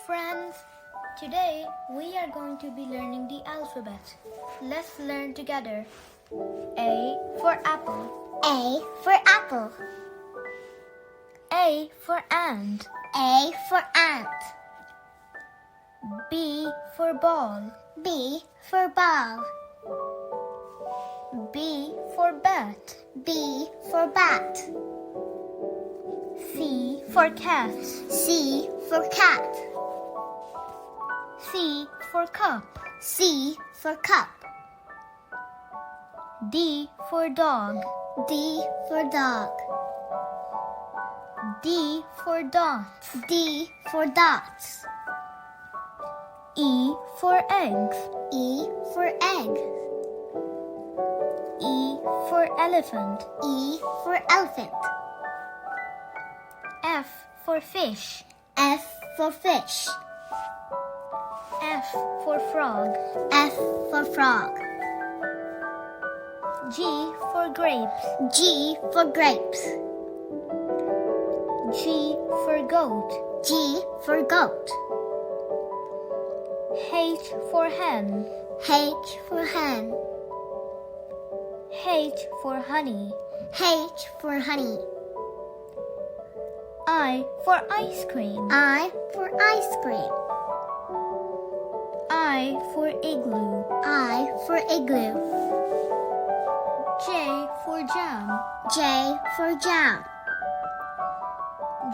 friends! Today we are going to be learning the alphabet. Let's learn together. A for apple. A for apple. A for ant. A for ant. B for ball. B for ball. B for bat. B for bat. C for cat. C for cat. C for cup. C for cup. D for dog. D for dog. D for dots. D for dots. E for eggs. E for egg. E for elephant. E for elephant. F for fish. F for fish. F for frog. F for frog. G for grapes. G for grapes. G for goat. G for goat. H for hen. H for hen. H for honey. H for honey. I for ice cream. I for ice cream. I for igloo. I for igloo. J for jam. J for jam.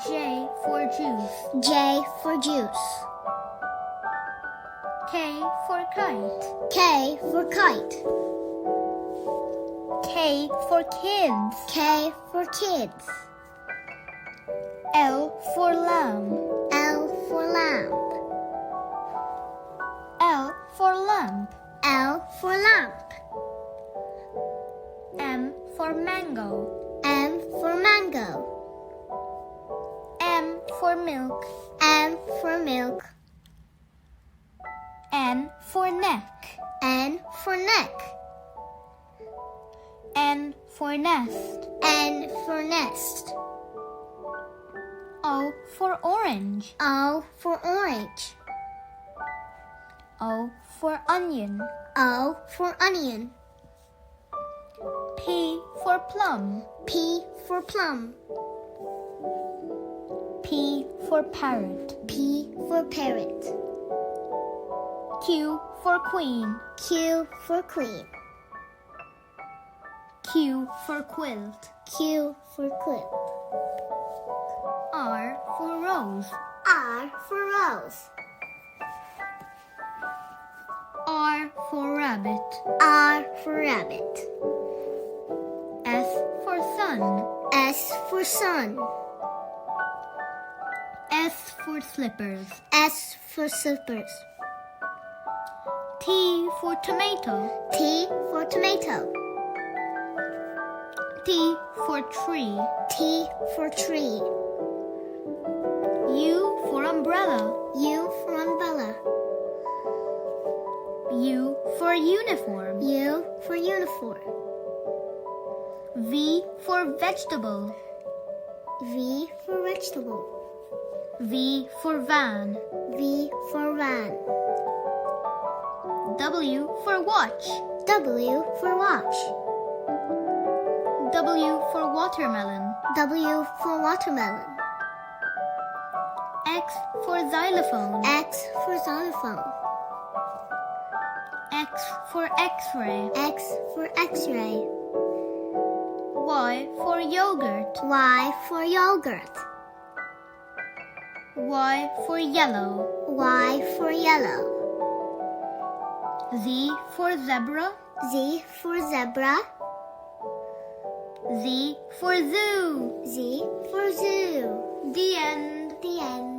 J for juice. J for juice. K for kite. K for kite. K for kids. K for kids. L for lamb. L for lamp. L for lamp. L for lamp. M for mango. M for mango. M for milk. M for milk. N for neck. N for neck. N for nest. N for nest. O for orange. O for orange. O for onion. O for onion. P for plum. P for plum. P for parrot. P for parrot. Q for queen. Q for queen. Q for quilt. Q for quilt. R for rose. R for rose. R for rabbit. R for rabbit. S for sun. S for sun. S for slippers. S for slippers. T for tomato. T for tomato. T for tree. T for tree. U for umbrella. U for umbrella. U for uniform. U for uniform. V for vegetable. V for vegetable. V for van. V for van. W for watch. W for watch. W for watermelon. W for watermelon. X for xylophone. X for xylophone. X for x-ray. X for x-ray. Y for yogurt. Y for yogurt. Y for yellow. Y for yellow. Z for zebra. Z for zebra. Z for zoo. Z for zoo. The end. The end.